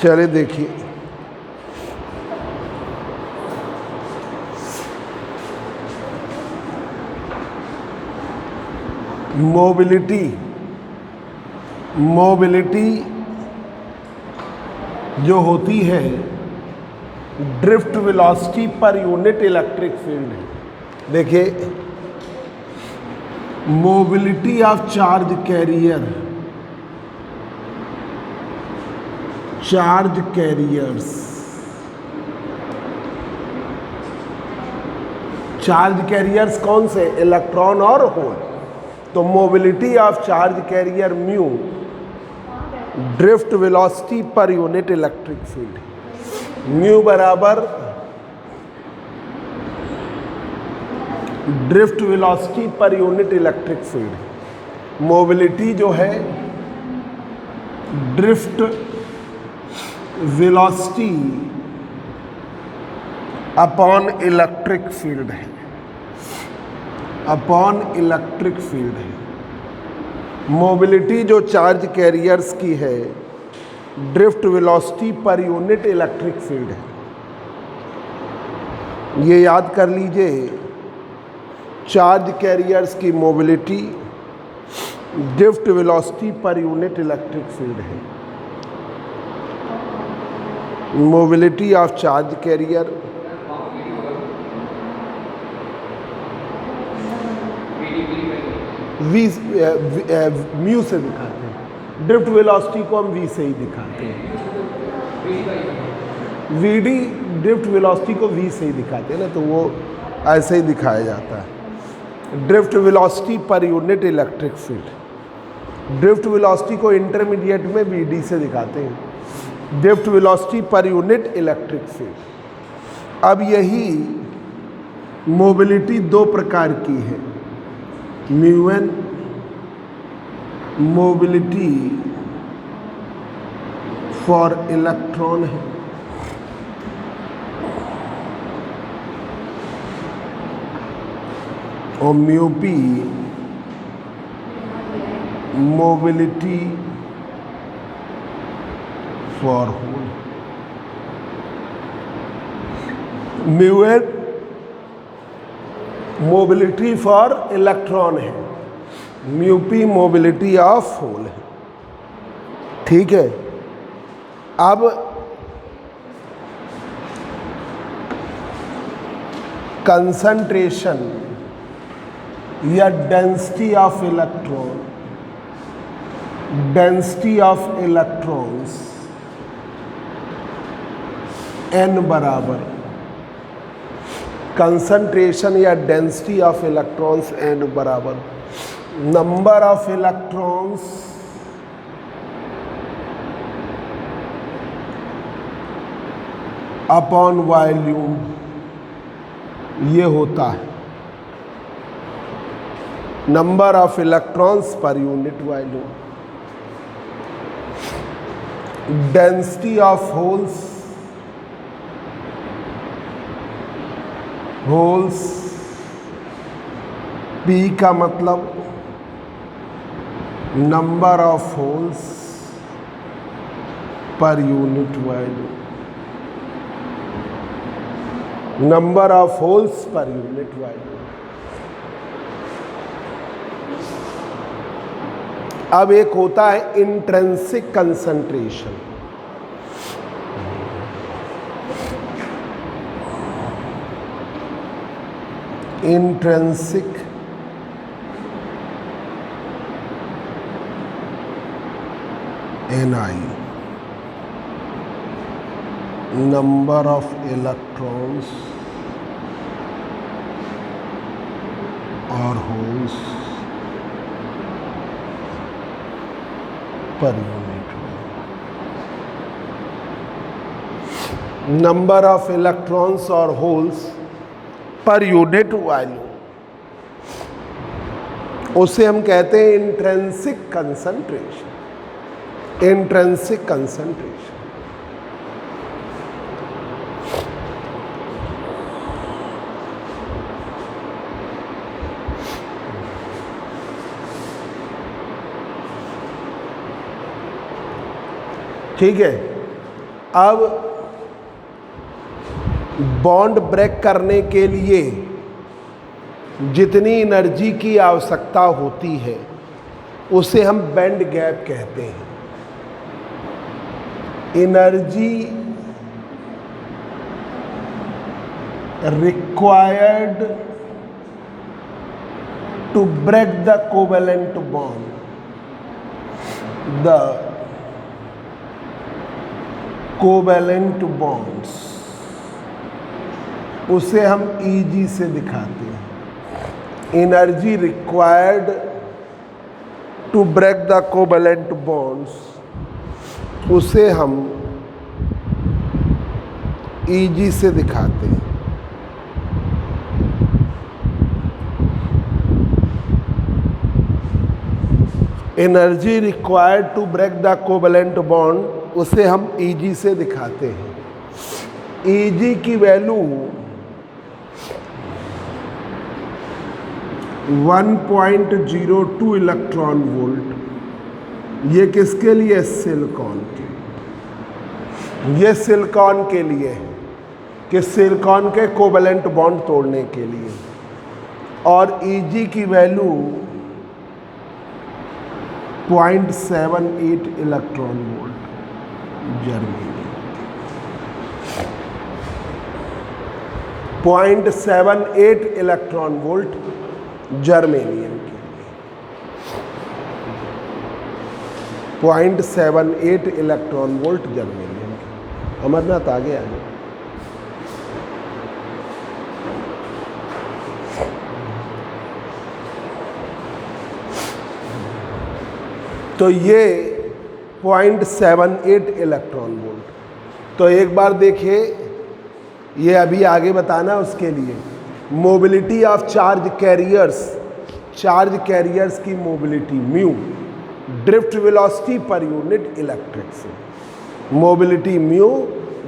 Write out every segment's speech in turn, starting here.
चलिए देखिए, मोबिलिटी जो होती है drift velocity per unit electric field है। देखिए, मोबिलिटी ऑफ चार्ज कैरियर्स कौन से? इलेक्ट्रॉन और होल। तो mobility of charge carrier mu drift velocity per unit electric field, mu बराबर drift velocity per unit electric field. Mobility जो है drift velocity upon electric field है, अपॉन इलेक्ट्रिक फील्ड है। Mobility जो चार्ज कैरियर्स की है drift velocity per unit electric field है। ये याद कर लीजिए, चार्ज कैरियर्स की mobility drift velocity per unit electric field है। Mobility of charge carrier mu से दिखाते हैं, ड्रिफ्ट वेलोसिटी को हम वी से ही दिखाते हैं। वीडी ड्रिफ्ट वेलोसिटी को वी से ही दिखाते हैं ना, तो वो ऐसे ही दिखाया जाता है। Drift velocity per unit electric field, drift velocity को इंटरमीडिएट में वीडी से दिखाते हैं, drift velocity per unit electric field. अब यही मोबिलिटी दो प्रकार की है, mu N mobility for electron है, और mu P mobility for hole. Mu N mobility for electron है, mu P mobility of hole है। ठीक है, अब कंसंट्रेशन या डेंसिटी ऑफ इलेक्ट्रॉन्स n बराबर कंसंट्रेशन या डेंसिटी ऑफ इलेक्ट्रॉन्स n बराबर number of electrons upon volume, ये होता है number of electrons per unit volume. Density of holes P का मतलब number of holes per unit volume, number of holes per unit volume. अब एक होता है intrinsic concentration, intrinsic Ni number of electrons और holes per unit, number of electrons और holes per unit volume, उसे हम कहते हैं इंट्रिंसिक कंसंट्रेशन। इंट्रिंसिक कंसंट्रेशन ठीक है। अब बॉन्ड ब्रेक करने के लिए जितनी एनर्जी की आवश्यकता होती है उसे हम बैंड गैप कहते हैं। Energy required to break the covalent bond, the covalent bonds, उसे हम Eg से दिखाते हैं। Energy required to break the covalent bonds, उसे हम Eg से दिखाते हैं। Energy required to break the covalent bond, उसे हम Eg से दिखाते हैं। Eg की वैल्यू 1.02 इलेक्ट्रॉन वोल्ट। ये किसके लिए? सिलिकॉन के। ये सिलिकॉन के लिए है कि सिलिकॉन के कोवेलेंट बॉन्ड तोड़ने के लिए। और Eg की value 0.78 electron volt germanium, 0.78 electron volt germanium के लिए, 0.78 इलेक्ट्रॉन वोल्ट जर्मेनियम के। अमरनाथ आगे आ गए। तो ये 0.78 इलेक्ट्रॉन वोल्ट। तो एक बार देखिए, ये अभी आगे बताना उसके लिए mobility of charge carriers, charge carriers की mobility mu, drift velocity per unit electric field. Mobility mu,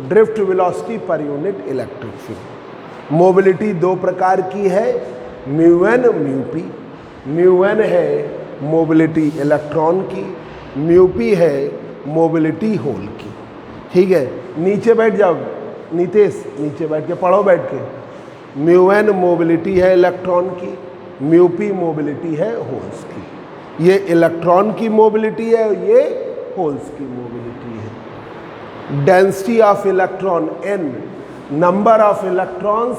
drift velocity per unit electric field. Mobility दो प्रकार की है, mu n mu p. Mu n है मोबिलिटी इलेक्ट्रॉन की, mu p है mobility hole की। ठीक है, नीचे बैठ जाओ नीतेश, नीचे बैठ के पढ़ो बैठ के। म्यू एन मोबिलिटी है इलेक्ट्रॉन की, म्यू पी मोबिलिटी है होल्स की। ये इलेक्ट्रॉन की मोबिलिटी है, ये होल्स की मोबिलिटी है। Density of electron n, number of electrons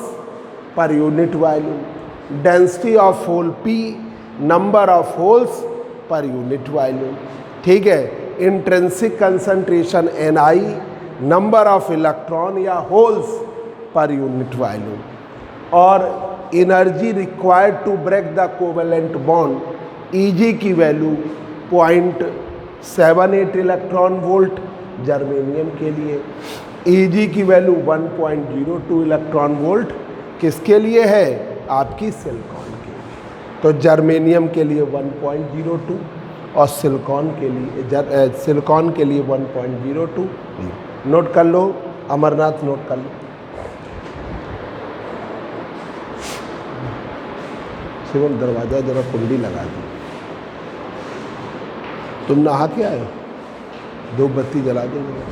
per unit volume. Density of hole p, number of holes per unit volume. ठीक है, intrinsic concentration Ni, number of electron या होल्स पर यूनिट वॉल्यूम। और energy required to break the covalent bond, Eg की value 0.78 electron volt germanium के लिए। Eg की value 1.02 electron volt किसके लिए है? आपकी सिलिकॉन के लिए। तो जर्मेनियम के लिए 1.02 और सिलिकॉन के लिए सिलिकॉन के लिए 1.02। नोट कर लो अमरनाथ, नोट कर लो। शिवम दरवाज़ा जरा कुंडी लगा दो। तुम नहा के आए हो, दो बत्ती जला दो जरा।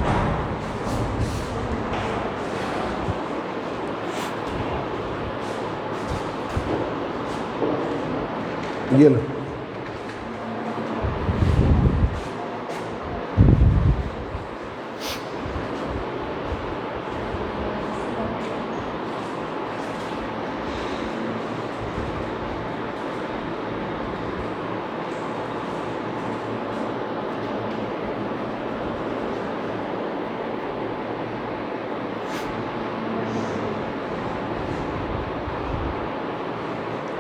ये लो।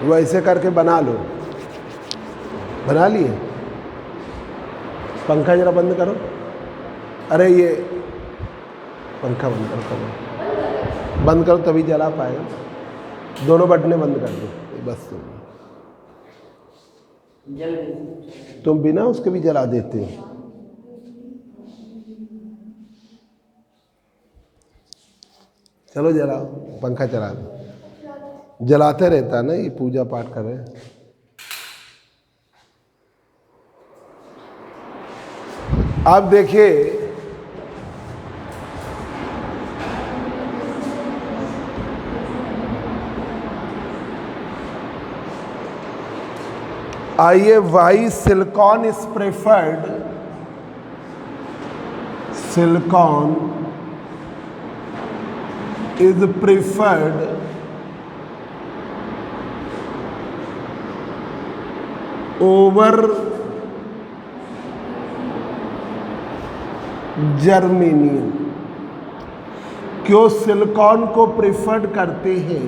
वैसे करके बना लो। बना लिए? पंखा जरा बंद करो। अरे ये पंखा बंद करो, बंद करो तभी जला पाएगा। दोनों बटने बंद कर दो बस। तुम बिना उसके भी जला देते हो। चलो जलाओ, पंखा चला दो। जलाते रहता ना, ये पूजा पाठ कर रहे हैं। अब देखिए आइए, why silicon is preferred, silicon is preferred over germanium. क्यों सिलिकॉन को प्रेफर्ड करते हैं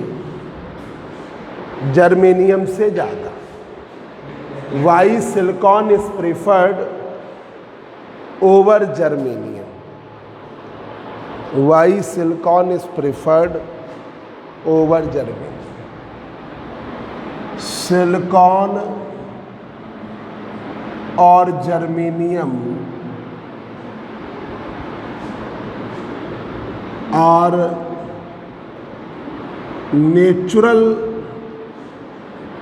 जर्मेनियम से ज़्यादा? Why silicon is preferred over germanium, why silicon is preferred over germanium. Silicon और जर्मेनियम और नेचुरल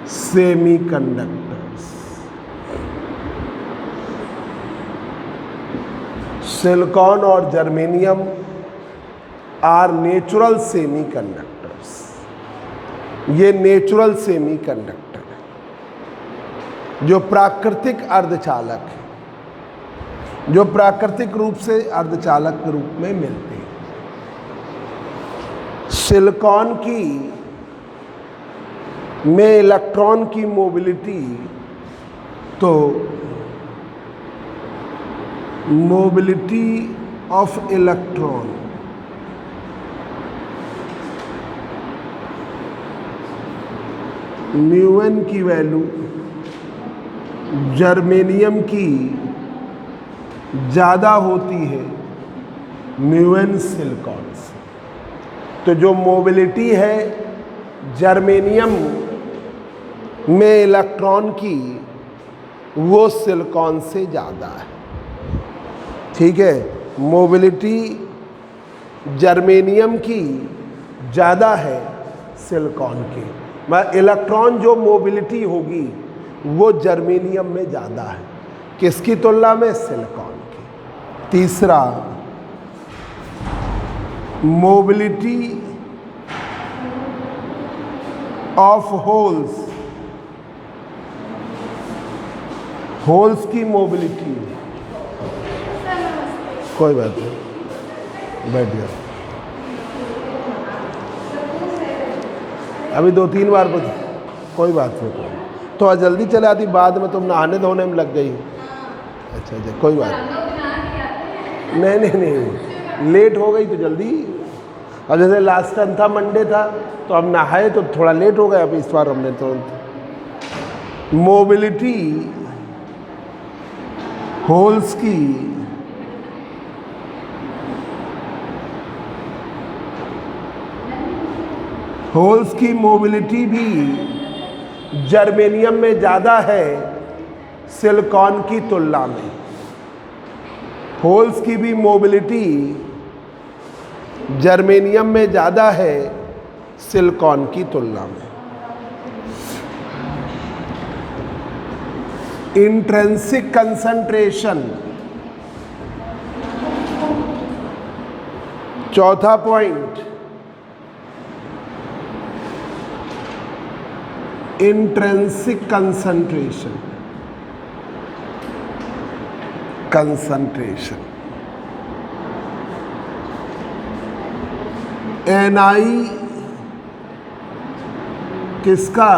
सेमीकंडक्टर्स। सिलिकॉन और जर्मेनियम आर नेचुरल सेमीकंडक्टर्स। ये नेचुरल सेमीकंडक्टर है, जो प्राकृतिक अर्धचालक है, जो प्राकृतिक रूप से अर्धचालक के रूप में मिलते हैं। सिलिकॉन की में इलेक्ट्रॉन की मोबिलिटी, तो मोबिलिटी ऑफ इलेक्ट्रॉन म्यूएन की वैल्यू जर्मेनियम की ज़्यादा होती है म्यूएन सिलिकॉन से। तो जो मोबिलिटी है जर्मेनियम में इलेक्ट्रॉन की, वो सिलिकॉन से ज़्यादा है। ठीक है, मोबिलिटी जर्मेनियम की ज़्यादा है सिलिकॉन की। इलेक्ट्रॉन जो मोबिलिटी होगी वो जर्मेनियम में ज़्यादा है, किसकी तुलना में? सिलिकॉन की। तीसरा, मोबिलिटी ऑफ होल्स, होल्स की मोबिलिटी। कोई बात नहीं, बैठ जाओ। अभी 2-3 बार पूछ, कोई बात नहीं। तो जल्दी चले आती, बाद में तुम नहाने धोने में लग गई। अच्छा अच्छा, कोई बात नहीं, नहीं नहीं, लेट हो गई तो जल्दी। अब जैसे लास्ट टाइम था, मंडे था, तो हम नहाए तो थोड़ा लेट हो गया। अब इस बार हमने तुरंत मोबिलिटी होल्स की मोबिलिटी भी जर्मेनियम में ज़्यादा है सिलिकॉन की तुलना में। होल्स की भी मोबिलिटी जर्मेनियम में ज़्यादा है सिलिकॉन की तुलना में। इंट्रिंसिक कंसंट्रेशन, चौथा पॉइंट, इंट्रिंसिक कंसंट्रेशन। Ni किसका?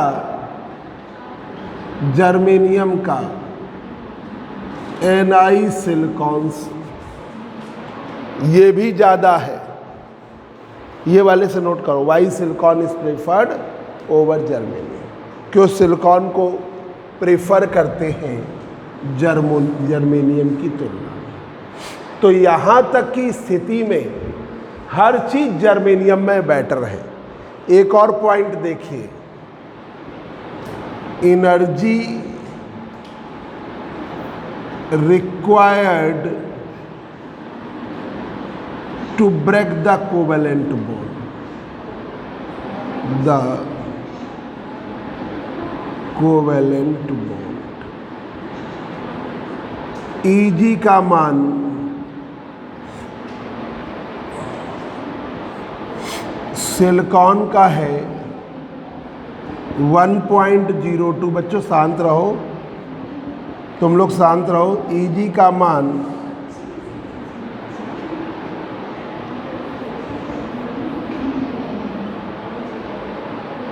जर्मेनियम का। Ni सिलिकॉन, ये भी ज़्यादा है। ये वाले से नोट करो, why silicon is preferred over germanium. क्यों सिलिकॉन को प्रेफर करते हैं जर्मेनियम की तुलना में? तो यहाँ तक की स्थिति में हर चीज़ जर्मेनियम में बेटर है। एक और पॉइंट देखिए, energy required to break the covalent bond, the covalent bond. Eg का मान सिलिकॉन का है 1.02। बच्चों शांत रहो, तुम लोग शांत रहो। Eg का मान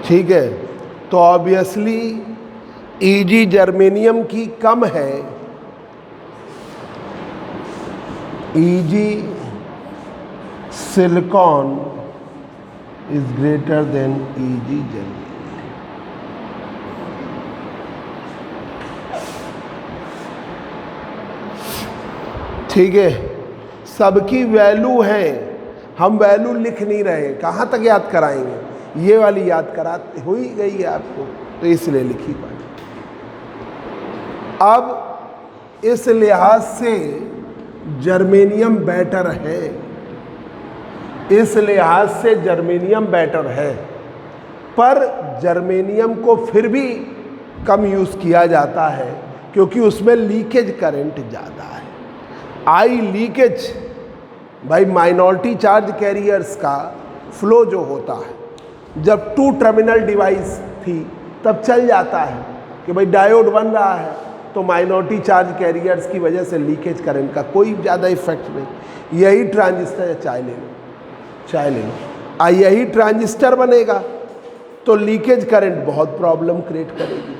ठीक है, तो ऑब्वियसली Eg जर्मेनियम की कम है, Eg silicon is greater then Eg germanium. ठीक है, सबकी वैल्यू है, हम वैल्यू लिख नहीं रहे, कहाँ तक याद कराएंगे, ये वाली याद करा हो ही गई है आपको, तो इसलिए लिखी पाए। अब इस लिहाज से जर्मेनियम बेटर है, इस लिहाज से जर्मेनियम बेटर है, पर जर्मेनियम को फिर भी कम यूज़ किया जाता है क्योंकि उसमें लीकेज करंट ज़्यादा है। आई लीकेज भाई माइनॉरिटी चार्ज कैरियर्स का फ्लो जो होता है, जब 2 टर्मिनल डिवाइस थी तब चल जाता है कि भाई डायोड बन रहा है, तो माइनॉरिटी चार्ज कैरियर्स की वजह से लीकेज करंट का कोई ज़्यादा इफेक्ट नहीं। यही ट्रांजिस्टर, चाय ले लो, यही ट्रांजिस्टर बनेगा तो लीकेज करंट बहुत प्रॉब्लम क्रिएट करेगी,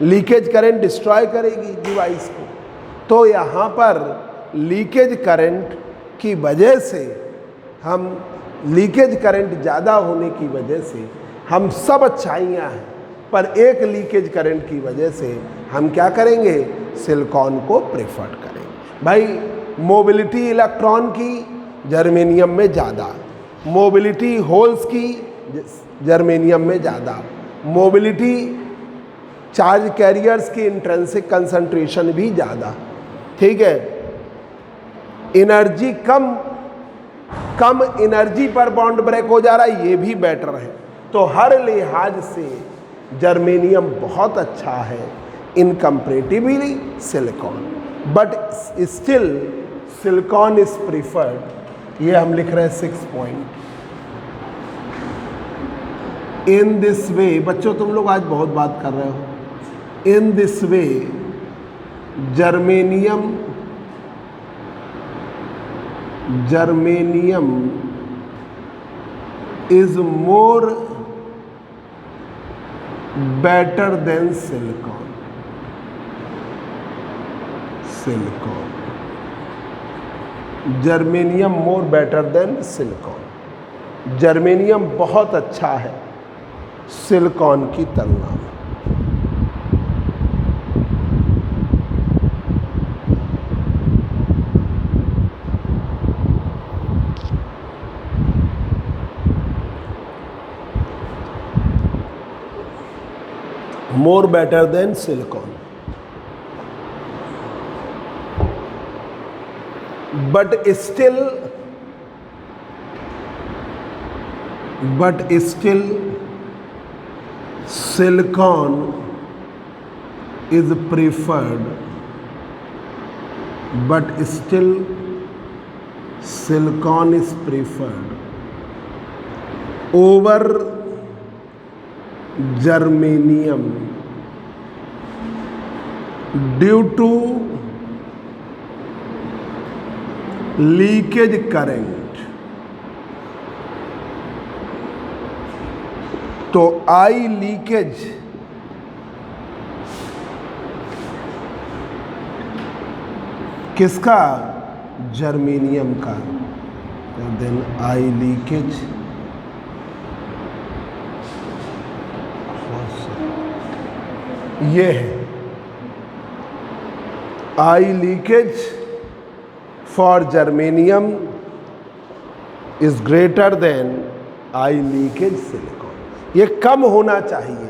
लीकेज करंट डिस्ट्रॉय करेगी डिवाइस को। तो यहाँ पर लीकेज करंट की वजह से हम, लीकेज करंट ज़्यादा होने की वजह से हम सब अच्छाइयाँ हैं, पर एक लीकेज करंट की वजह से हम क्या करेंगे, सिलिकॉन को प्रेफर करेंगे। भाई मोबिलिटी इलेक्ट्रॉन की जर्मेनियम में ज़्यादा, मोबिलिटी होल्स की जर्मेनियम में ज़्यादा, मोबिलिटी चार्ज कैरियर्स की इंट्रिंसिक कंसंट्रेशन भी ज़्यादा। ठीक है, एनर्जी कम एनर्जी पर बॉन्ड ब्रेक हो जा रहा है, ये भी बेटर है। तो हर लिहाज से जर्मेनियम बहुत अच्छा है in comparatively silicon, but still silicon is preferred. ये हम लिख रहे हैं 6 पॉइंट। इन दिस वे, बच्चों तुम लोग आज बहुत बात कर रहे हो। इन this way germanium is more better than silicon. Germanium more better than silicon. Germanium बहुत अच्छा है सिलिकॉन की तुलना में। More better than silicon, but still silicon is preferred, but still silicon is preferred over germanium due to leakage current. तो I leakage किसका, germanium का। Then I leakage ये है, I leakage for germanium is greater than I leakage silicon. ये कम होना चाहिए।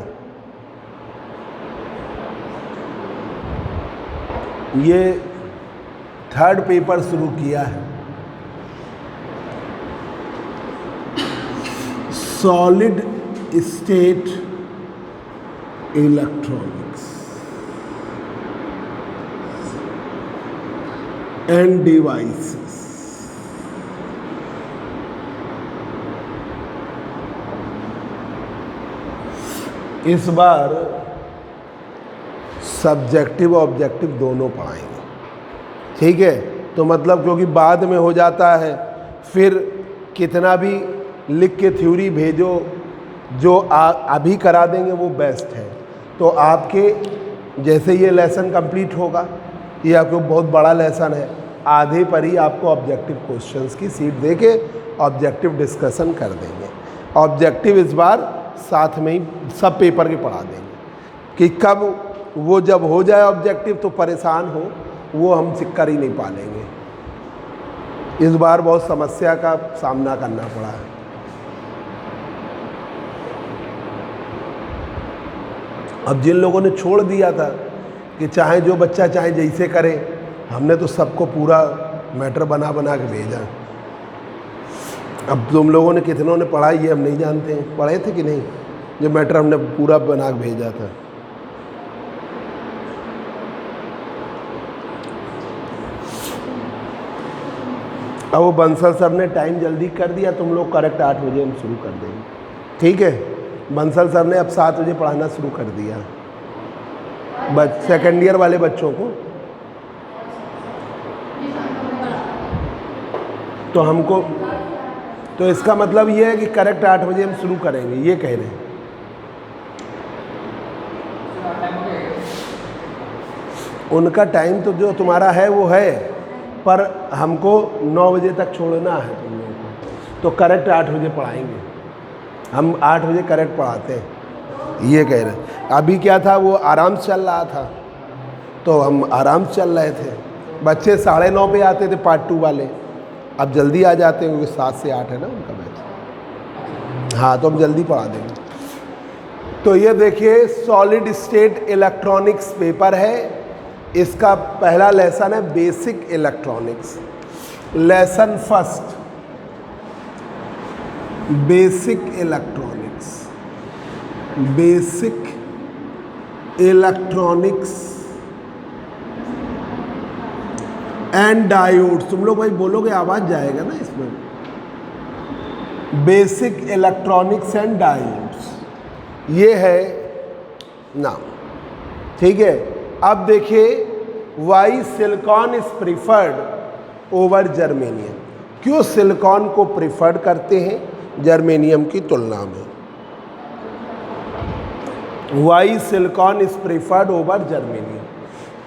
ये 3rd पेपर शुरू किया है, solid state electronics end devices. इस बार सब्जेक्टिव ऑब्जेक्टिव दोनों पढ़ाएंगे, ठीक है। तो मतलब क्योंकि बाद में हो जाता है, फिर कितना भी लिख के थ्योरी भेजो, जो अभी करा देंगे वो बेस्ट है। तो आपके जैसे ये लेसन कंप्लीट होगा, ये आपको बहुत बड़ा लेसन है, आधे पर ही आपको ऑब्जेक्टिव क्वेश्चंस की सीट दे के ऑब्जेक्टिव डिस्कशन कर देंगे। ऑब्जेक्टिव इस बार साथ में ही सब पेपर के पढ़ा देंगे कि कब वो जब हो जाए ऑब्जेक्टिव तो परेशान हो, वो हम कर ही नहीं पालेंगे। इस बार बहुत समस्या का सामना करना पड़ा है। अब जिन लोगों ने छोड़ दिया था कि चाहे जो बच्चा चाहे जैसे करे, हमने तो सबको पूरा मैटर बना बना के भेजा। अब तुम लोगों ने कितनों ने पढ़ा ये हम नहीं जानते हैं, पढ़े थे कि नहीं, जो मैटर हमने पूरा बना के भेजा था। अब वो बंसल सर ने टाइम जल्दी कर दिया, तुम लोग करेक्ट 8 बजे हम शुरू कर देंगे, ठीक है। बंसल सर ने अब 7 बजे पढ़ाना शुरू कर दिया सेकेंड ईयर वाले बच्चों को। तो हमको तो इसका मतलब ये है कि करेक्ट 8 बजे हम शुरू करेंगे, ये कह रहे हैं। उनका टाइम तो जो तुम्हारा है वो है, पर हमको 9 बजे तक छोड़ना है तुम लोगों को, तो करेक्ट 8 बजे पढ़ाएंगे हम। 8 बजे करेक्ट पढ़ाते हैं, ये कह रहे हैं। अभी क्या था, वो आराम से चल रहा था, तो हम आराम से चल रहे थे। बच्चे 9:30 पे आते थे पार्ट 2 वाले, अब जल्दी आ जाते हैं क्योंकि 7 से 8 है ना उनका बैच। हाँ, तो हम जल्दी पढ़ा देंगे। तो ये देखिए सॉलिड स्टेट इलेक्ट्रॉनिक्स पेपर है, इसका पहला लेसन है basic electronics. Lesson first, basic electronics. Basic electronics and diodes. तुम लोग भाई बोलोगे आवाज जाएगा ना इसमें। बेसिक इलेक्ट्रॉनिक्स एंड डायोड्स, ये है नाम, ठीक है। अब देखिए why silicon is preferred over germanium. क्यों सिलिकॉन को प्रिफर्ड करते हैं जर्मेनियम की तुलना में? Why silicon is preferred over germanium,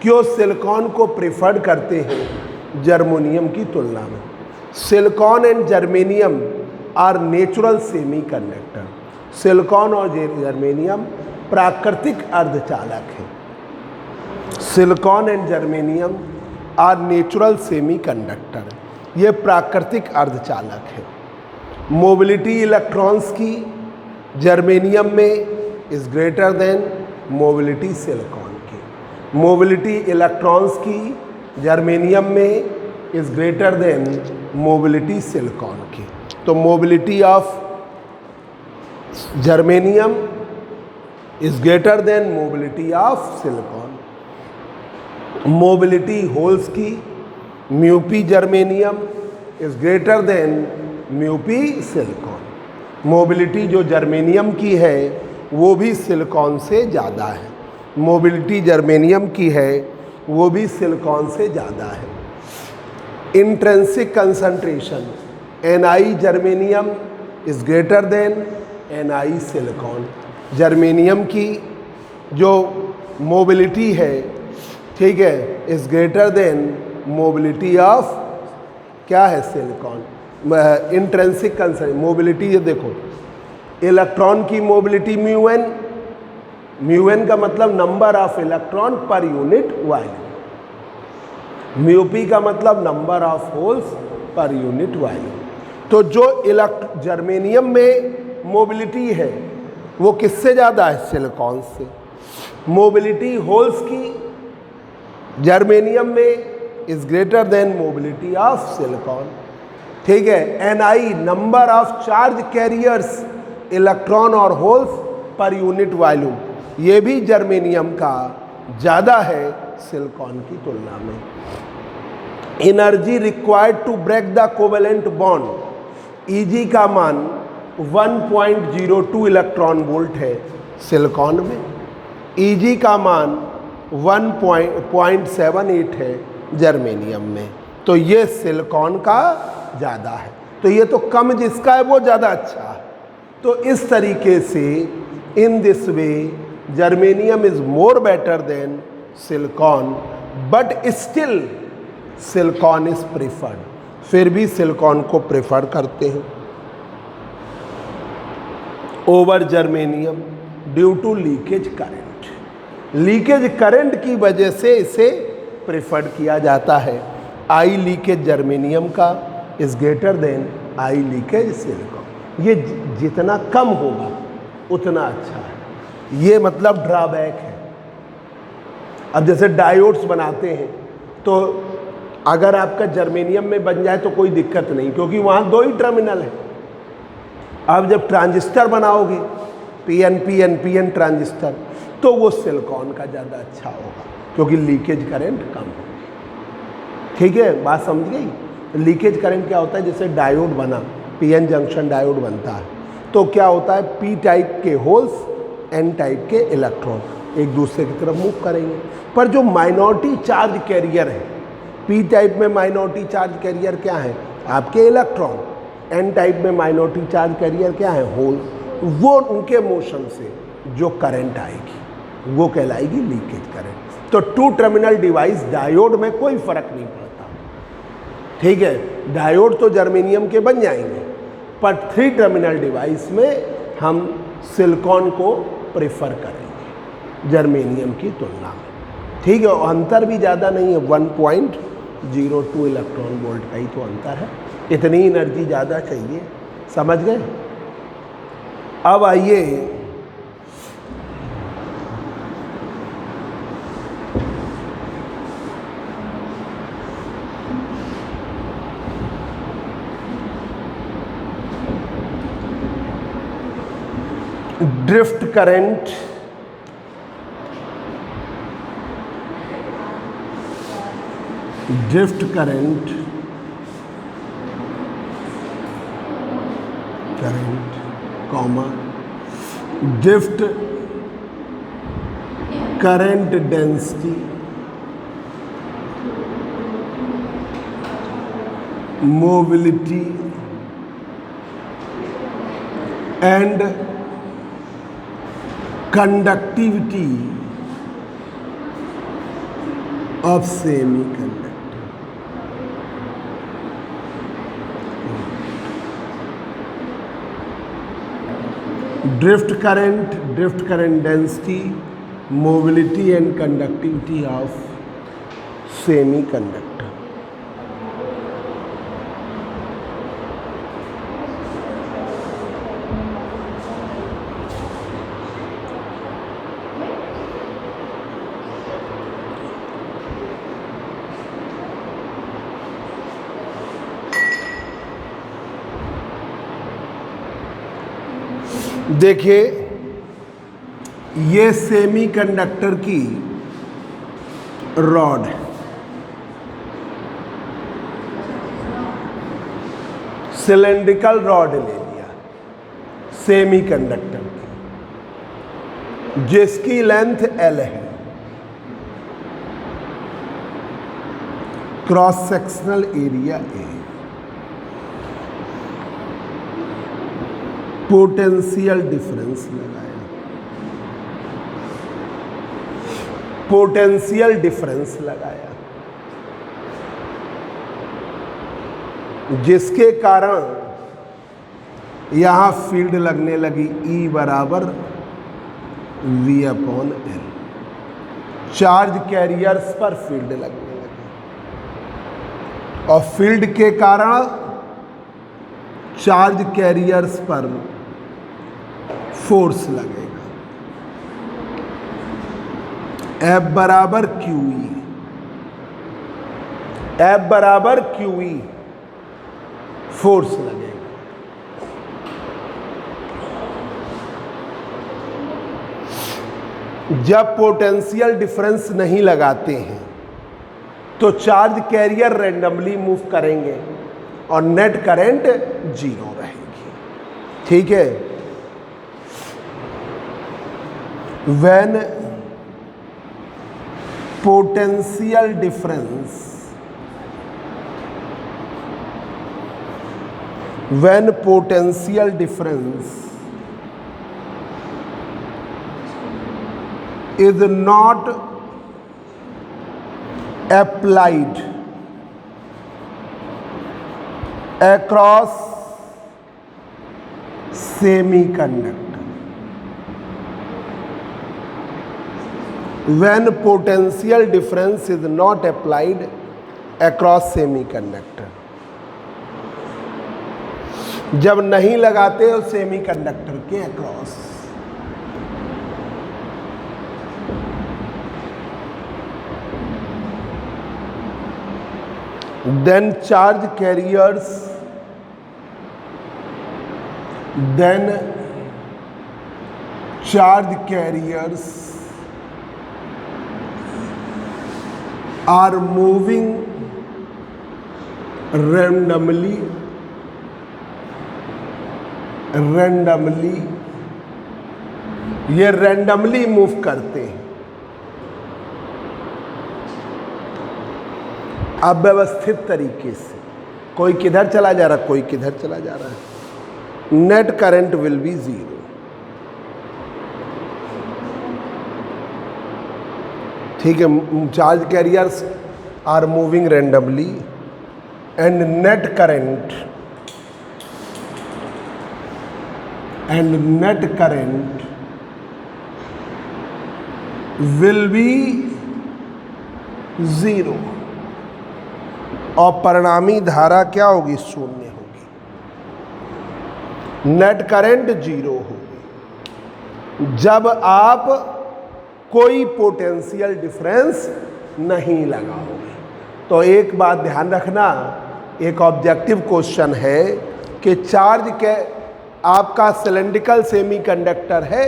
क्यों सिलिकॉन को प्रिफर्ड करते हैं जर्मेनियम की तुलना में? Silicon and germanium are natural semiconductor. Silicon और जर्मेनियम प्राकृतिक अर्धचालक हैं। Silicon and germanium are natural semiconductor, ये प्राकृतिक अर्धचालक है। मोबिलिटी इलेक्ट्रॉन्स की जर्मेनियम में is greater than mobility silicon की। मोबिलिटी इलेक्ट्रॉन्स की जर्मेनियम में is greater than mobility silicon की। तो mobility of germanium is greater than mobility of silicon. Mobility holes की mu p germanium is greater than mu p silicon. Mobility जो germanium की है वो भी सिलिकॉन से ज़्यादा है। मोबिलिटी जर्मेनियम की है वो भी सिलिकॉन से ज़्यादा है। Intrinsic concentration Ni germanium is greater then Ni silicon. Germanium की जो मोबिलिटी है, ठीक है, is greater than mobility of क्या है सिलिकॉन। इंट्रिंसिक कंसंट्रेशन मोबिलिटी, ये देखो इलेक्ट्रॉन की mobility mu n, mu n का मतलब number of electron per unit volume, mu p का मतलब number of holes per unit volume. तो जो जर्मेनियम में मोबिलिटी है वो किससे ज़्यादा है? सिलिकॉन से। मोबिलिटी होल्स की जर्मेनियम में is greater than mobility of silicon, ठीक है। Ni number of charge carriers electron और होल्स पर यूनिट वॉल्यूम, ये भी जर्मेनियम का ज़्यादा है सिलिकॉन की तुलना में। Energy required to break the covalent bond, Eg का मान 1.02 इलेक्ट्रॉन वोल्ट है सिलिकॉन में। Eg का मान 1.78 है जर्मेनियम में, तो ये सिलिकॉन का ज़्यादा है। तो ये तो कम जिसका है वो ज़्यादा अच्छा है। तो इस तरीके से in this way germanium is more better than silicon, but still silicon is preferred, फिर भी सिलिकॉन को प्रेफर करते हैं over germanium due to leakage current. Leakage current की वजह से इसे प्रेफर्ड किया जाता है। आई लीकेज जर्मेनियम का is greater than I leakage silicon. ये जितना कम होगा उतना अच्छा है, ये मतलब ड्रॉबैक है। अब जैसे डायोड्स बनाते हैं तो अगर आपका जर्मेनियम में बन जाए तो कोई दिक्कत नहीं, क्योंकि वहाँ 2 ही टर्मिनल है। अब जब ट्रांजिस्टर बनाओगे पीएनपी एनपीएन ट्रांजिस्टर, तो वो सिलिकॉन का ज़्यादा अच्छा होगा क्योंकि लीकेज करंट कम होगी। ठीक है, बात समझ गई। लीकेज करंट क्या होता है, जैसे डायोड बना, पीएन जंक्शन डायोड बनता है, तो क्या होता है, पी टाइप के होल्स एन टाइप के इलेक्ट्रॉन एक दूसरे की तरफ मूव करेंगे। पर जो माइनॉरिटी चार्ज कैरियर है, पी टाइप में माइनॉरिटी चार्ज कैरियर क्या है, आपके इलेक्ट्रॉन, एन टाइप में माइनॉरिटी चार्ज कैरियर क्या है, होल, वो उनके मोशन से जो करंट आएगी वो कहलाएगी लीकेज करंट। तो 2 टर्मिनल डिवाइस डायोड में कोई फर्क नहीं पड़ता। ठीक है, डायोड तो जर्मेनियम के बन जाएंगे, पर 3 टर्मिनल डिवाइस में हम सिलिकॉन को प्रेफर करेंगे जर्मेनियम की तुलना में। ठीक है, अंतर भी ज़्यादा नहीं है, 1.02 इलेक्ट्रॉन वोल्ट का ही तो अंतर है, इतनी एनर्जी ज़्यादा चाहिए। समझ गए। अब आइए drift current, drift current, comma drift current density, mobility and conductivity of semiconductor. Drift current density, mobility and conductivity of semiconductor. देखिए, ये सेमीकंडक्टर की रॉड है, सिलेंड्रिकल रॉड ले लिया सेमीकंडक्टर की, जिसकी लेंथ L है, cross sectional area A, potential difference लगाया, पोटेंशियल डिफरेंस लगाया, जिसके कारण यहां फील्ड लगने लगी E बराबर V/L। चार्ज कैरियर्स पर फील्ड लगने लगी और फील्ड के कारण चार्ज कैरियर्स पर फोर्स लगेगा, F बराबर QE, F बराबर QE फोर्स लगेगा। जब पोटेंशियल डिफरेंस नहीं लगाते हैं तो चार्ज कैरियर रैंडमली मूव करेंगे और नेट करंट 0 रहेगी। ठीक है, when potential difference, when potential difference is not applied across semiconductor, when potential difference is not applied across semiconductor, जब नहीं लगाते हो सेमीकंडक्टर के across, then charge carriers are moving randomly, ये रैंडमली मूव करते हैं, अव्यवस्थित तरीके से, कोई किधर चला जा रहा है, कोई किधर चला जा रहा है, net current will be zero. ठीक है, charge carriers are moving randomly and net current will be zero, और परिणामी धारा क्या होगी, शून्य होगी, नेट करंट जीरो होगी जब आप कोई पोटेंशियल डिफरेंस नहीं लगाओगे। तो एक बात ध्यान रखना, एक ऑब्जेक्टिव क्वेश्चन है कि चार्ज के आपका सिलेंड्रिकल सेमीकंडक्टर है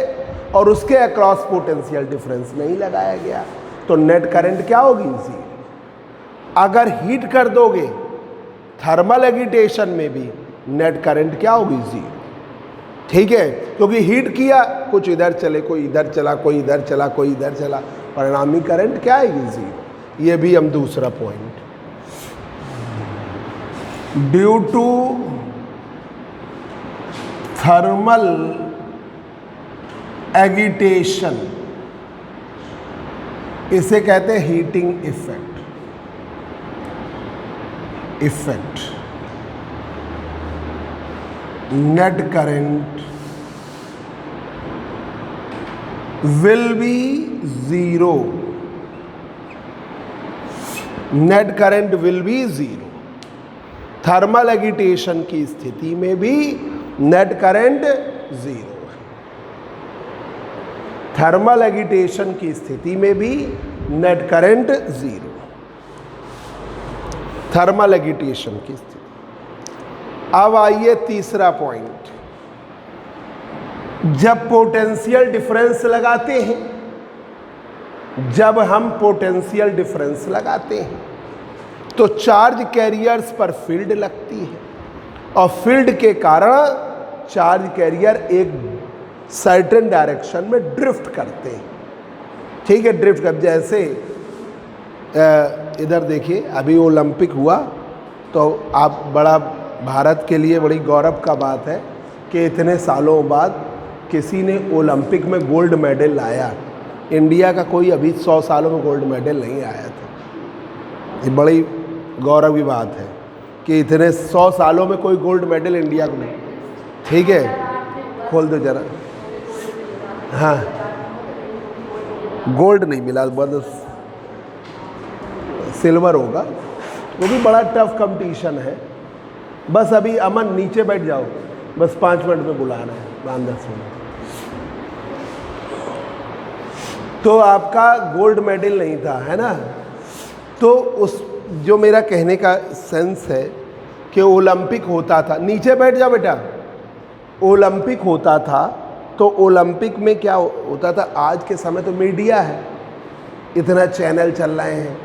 और उसके अक्रॉस पोटेंशियल डिफरेंस नहीं लगाया गया, तो नेट करंट क्या होगी, जीरो। अगर हीट कर दोगे थर्मल एगिटेशन में भी नेट करंट क्या होगी, जीरो। ठीक है, क्योंकि हीट किया, कुछ इधर चले, कोई इधर चला, कोई इधर चला, कोई इधर चला, परिणामी करंट क्या आएगी, जीरो। ये भी हम दूसरा point, due to thermal agitation, इसे कहते हैं heating effect, net current will be zero, net current will be zero. Thermal agitation की स्थिति में भी नेट करंट जीरो है, थर्मल एगिटेशन की स्थिति में भी net current zero, thermal agitation की स्थिति। अब आइए तीसरा पॉइंट, जब पोटेंशियल डिफरेंस लगाते हैं, जब हम पोटेंशियल डिफरेंस लगाते हैं तो चार्ज कैरियर्स पर फील्ड लगती है और फील्ड के कारण चार्ज कैरियर एक सर्टेन डायरेक्शन में ड्रिफ्ट करते हैं। ठीक है, ड्रिफ्ट कर, जैसे इधर देखिए, अभी ओलंपिक हुआ तो आप बड़ा, भारत के लिए बड़ी गौरव का बात है कि इतने सालों बाद किसी ने ओलंपिक में गोल्ड मेडल लाया। इंडिया का कोई अभी 100 सालों में गोल्ड मेडल नहीं आया था। ये बड़ी गौरव की बात है कि इतने 100 सालों में कोई गोल्ड मेडल इंडिया को नहीं। ठीक है, खोल दो जरा। हाँ, गोल्ड नहीं मिला, बस सिल्वर होगा, वो भी बड़ा टफ कंपटीशन है। बस अभी अमन नीचे बैठ जाओ, बस 5 मिनट में बुलाना है, 5-10 मिनट। तो आपका गोल्ड मेडल नहीं था, है ना। तो उस, जो मेरा कहने का सेंस है कि ओलंपिक होता था, नीचे बैठ जाओ बेटा, ओलंपिक होता था तो ओलंपिक में क्या होता था, आज के समय तो मीडिया है, इतना चैनल चल रहे हैं,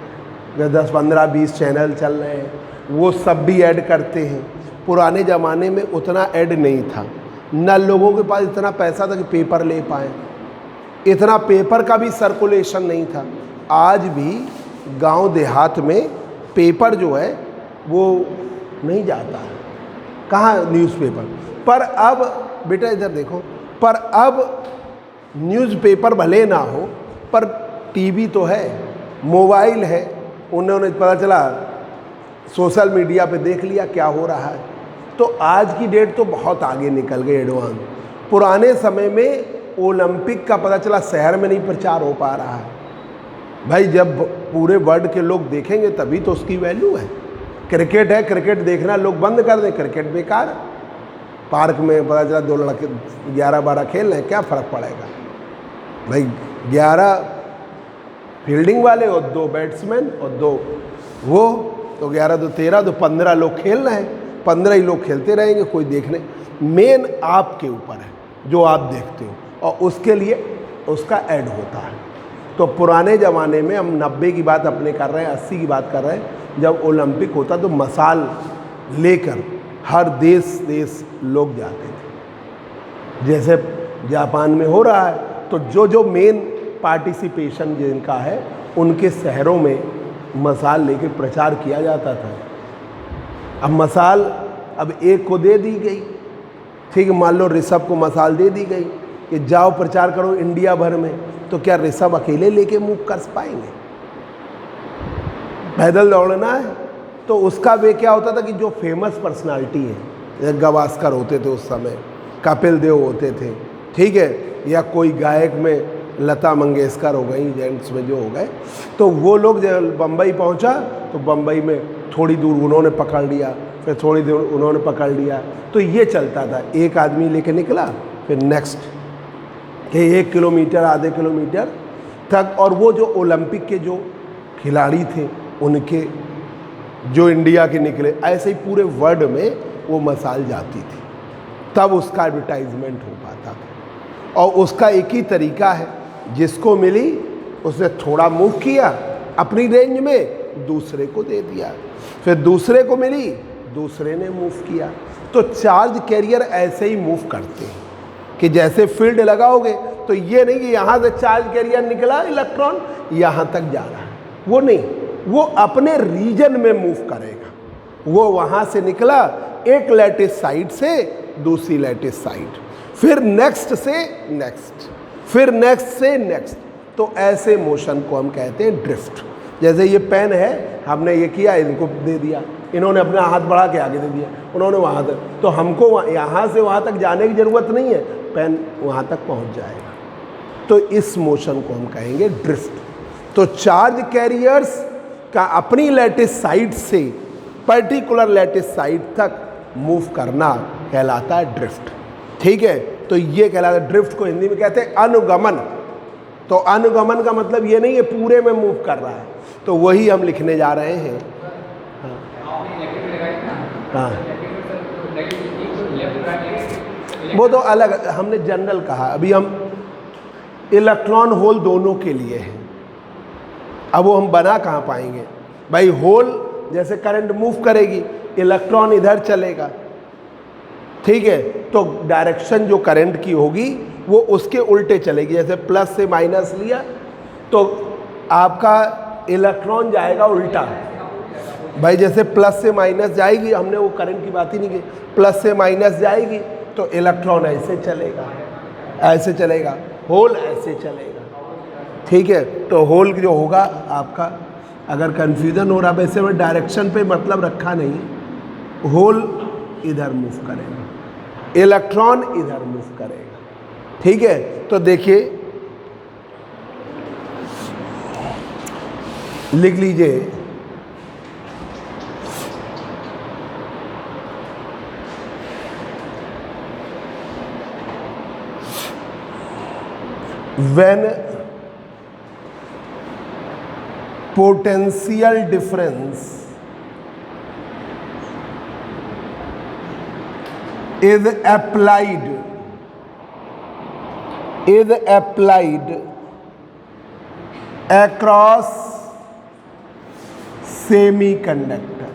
10, 15, 20 चैनल चल रहे हैं, वो सब भी ऐड करते हैं। पुराने ज़माने में उतना ऐड नहीं था, न लोगों के पास इतना पैसा था कि पेपर ले पाएँ, इतना पेपर का भी सर्कुलेशन नहीं था। आज भी गांव देहात में पेपर जो है वो नहीं जाता है। कहाँ न्यूज़पेपर? पर अब बेटा इधर देखो, पर अब न्यूज़पेपर भले ना हो पर टीवी तो है, मोबाइल है, उन्होंने पता चला सोशल मीडिया पे देख लिया क्या हो रहा है। तो आज की डेट तो बहुत आगे निकल गई, एडवांस। पुराने समय में ओलंपिक का पता चला शहर में नहीं प्रचार हो पा रहा है। भाई जब पूरे वर्ल्ड के लोग देखेंगे तभी तो उसकी वैल्यू है। क्रिकेट है, क्रिकेट देखना लोग बंद कर दें, क्रिकेट बेकार। पार्क में पता चला 2 लड़के 11-12 खेल रहे हैं, क्या फ़र्क पड़ेगा भाई? 11 फील्डिंग वाले और 2 बैट्समैन और 2 वो, तो 11 तो 13 तो 15 लोग खेल रहे हैं, 15 ही लोग खेलते रहेंगे, कोई देखने। मेन आपके ऊपर है जो आप देखते हो, और उसके लिए उसका ऐड होता है। तो पुराने ज़माने में, हम 90 की बात अपने कर रहे हैं, 80 की बात कर रहे हैं, जब ओलंपिक होता तो मसाल लेकर हर देश लोग जाते थे। जैसे जापान में हो रहा है, तो जो मेन पार्टिसिपेशन जिनका है उनके शहरों में मसाल लेके प्रचार किया जाता था। अब मसाल अब एक को दे दी गई, ठीक है, मान लो ऋषभ को मसाल दे दी गई कि जाओ प्रचार करो इंडिया भर में, तो क्या ऋषभ अकेले लेके मूव कर पाएंगे? पैदल दौड़ना है तो उसका वे क्या होता था कि जो फेमस पर्सनालिटी है, जैसे गावस्कर होते थे उस समय, कपिल देव होते थे, ठीक है, या कोई गायक में लता मंगेशकर हो गई, जेंट्स में जो हो गए, तो वो लोग जब बम्बई पहुंचा तो बम्बई में थोड़ी दूर उन्होंने पकड़ लिया, फिर थोड़ी दूर उन्होंने पकड़ लिया, तो ये चलता था। एक आदमी लेके निकला, फिर नेक्स्ट कि 1 किलोमीटर आधे किलोमीटर तक। और वो जो ओलंपिक के जो खिलाड़ी थे उनके जो इंडिया के निकले, ऐसे ही पूरे वर्ल्ड में वो मसाल जाती थी, तब उसका एडवर्टाइजमेंट हो पाता था। और उसका एक ही तरीका है, जिसको मिली उसने थोड़ा मूव किया अपनी रेंज में, दूसरे को दे दिया, फिर दूसरे को मिली, दूसरे ने मूव किया। तो चार्ज कैरियर ऐसे ही मूव करते हैं कि जैसे फील्ड लगाओगे तो ये नहीं कि यहाँ से चार्ज कैरियर निकला इलेक्ट्रॉन यहाँ तक जा रहा है, वो नहीं, वो अपने रीजन में मूव करेगा। वो वहाँ से निकला एक लैटिस साइड से दूसरी लैटिस साइड, फिर नेक्स्ट से नेक्स्ट, फिर नेक्स्ट से नेक्स्ट। तो ऐसे मोशन को हम कहते हैं ड्रिफ्ट। जैसे ये पेन है, हमने ये किया, इनको दे दिया, इन्होंने अपना हाथ बढ़ा के आगे दे दिया, उन्होंने वहाँ तक, तो हमको यहाँ से वहाँ तक जाने की ज़रूरत नहीं है, पेन वहाँ तक पहुँच जाएगा। तो इस मोशन को हम कहेंगे ड्रिफ्ट। तो चार्ज कैरियर्स का अपनी लैटिस साइड से पर्टिकुलर लैटिस साइड तक मूव करना कहलाता है ड्रिफ्ट, ठीक है। तो ये कहलाता है ड्रिफ्ट, को हिंदी में कहते हैं अनुगमन। तो अनुगमन का मतलब ये नहीं है पूरे में मूव कर रहा है, तो वही हम लिखने जा रहे हैं। हाँ, वो तो अलग, हमने जनरल कहा, अभी हम इलेक्ट्रॉन होल दोनों के लिए है। अब वो हम बना कहाँ पाएंगे भाई? होल जैसे करंट मूव करेगी, इलेक्ट्रॉन इधर चलेगा, ठीक है, तो डायरेक्शन जो करंट की होगी वो उसके उल्टे चलेगी। जैसे प्लस से माइनस लिया तो आपका इलेक्ट्रॉन जाएगा उल्टा भाई। जैसे प्लस से माइनस जाएगी, हमने वो करंट की बात ही नहीं की, प्लस से माइनस जाएगी तो इलेक्ट्रॉन ऐसे चलेगा, ऐसे चलेगा, होल ऐसे चलेगा, ठीक है। तो होल जो होगा आपका, अगर कन्फ्यूज़न हो रहा, वैसे में डायरेक्शन पे मतलब रखा नहीं, होल इधर मूव करेगा, इलेक्ट्रॉन इधर मूव करेगा, ठीक है। तो देखिए, लिख लीजिए, when potential difference is applied across semiconductor,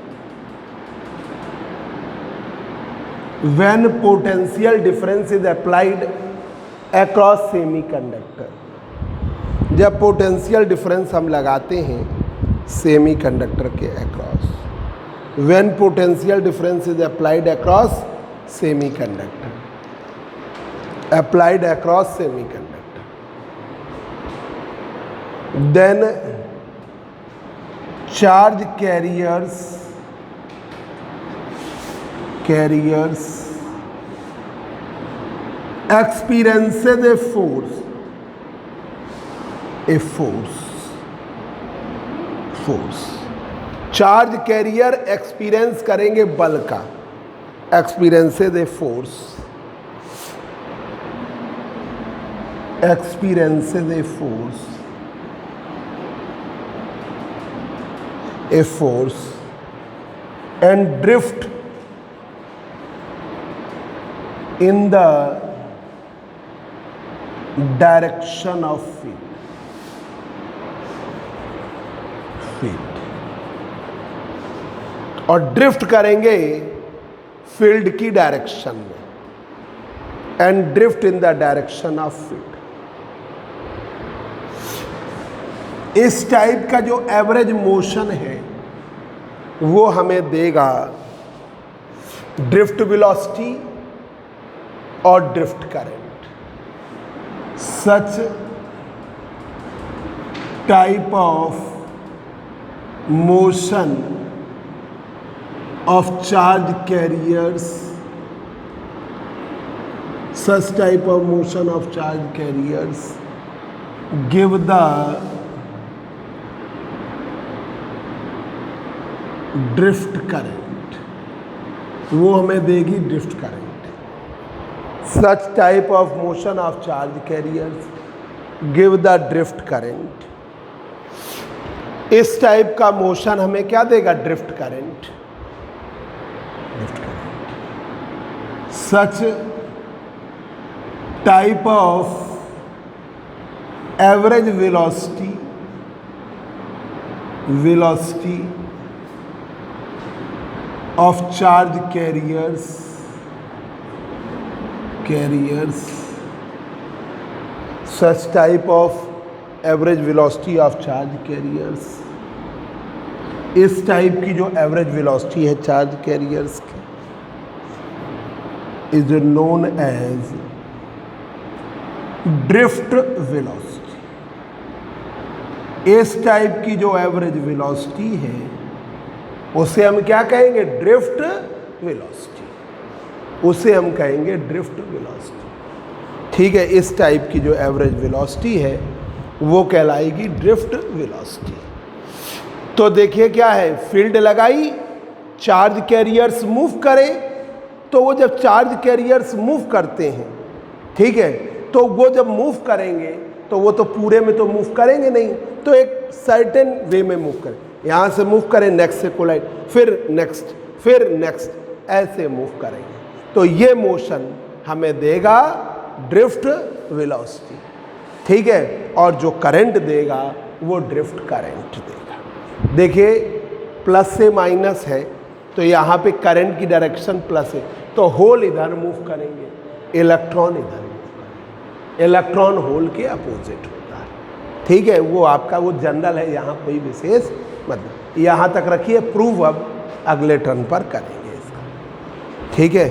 when potential difference is applied across semiconductor, जब पोटेंशियल डिफरेंस हम लगाते हैं सेमीकंडक्टर के across, when potential difference is applied across semiconductor, applied across semiconductor, then charge carriers experiences a force charge carrier experience करेंगे बल का, experiences a force and drift in the direction of field और drift करेंगे field की direction में, and drift in the direction of field. इस type का जो एवरेज मोशन है वो हमें देगा ड्रिफ्ट वेलोसिटी और drift current. Such type of motion of charge carriers, such type of motion of charge carriers give the drift current, वो हमें देगी drift current. such type of motion of charge carriers give the drift current, इस type का motion हमें क्या देगा, drift current. such type of average velocity of charge carriers such type of average velocity of charge carriers, इस type की जो average velocity है charge carriers की is known as drift velocity. इस टाइप की जो एवरेज वेलोसिटी है उसे हम क्या कहेंगे, ड्रिफ्ट वेलोसिटी, उसे हम कहेंगे ड्रिफ्ट वेलोसिटी। ठीक है, इस टाइप की जो एवरेज वेलोसिटी है वो कहलाएगी ड्रिफ्ट वेलोसिटी। तो देखिए क्या है, फील्ड लगाई, चार्ज कैरियर्स मूव करें, तो वो जब चार्ज कैरियर्स मूव करते हैं, ठीक है, तो वो जब मूव करेंगे तो वो तो पूरे में तो मूव करेंगे नहीं, तो एक सर्टेन वे में मूव करें। यहाँ से मूव करें, नेक्स्ट से कोलाइड, फिर नेक्स्ट, फिर नेक्स्ट, ऐसे मूव करेंगे। तो ये मोशन हमें देगा ड्रिफ्ट वेलोसिटी। ठीक है, और जो करंट देगा वो ड्रिफ्ट करंट देगा। देखिए प्लस से माइनस है तो यहाँ पे करंट की डायरेक्शन प्लस है, तो होल इधर मूव करेंगे, इलेक्ट्रॉन इधर मूव करेंगे। इलेक्ट्रॉन होल के अपोजिट होता है। ठीक है, वो आपका वो जनरल है, यहाँ कोई विशेष मतलब। यहाँ तक रखिए, प्रूव अब अगले टर्न पर करेंगे इसका। ठीक है।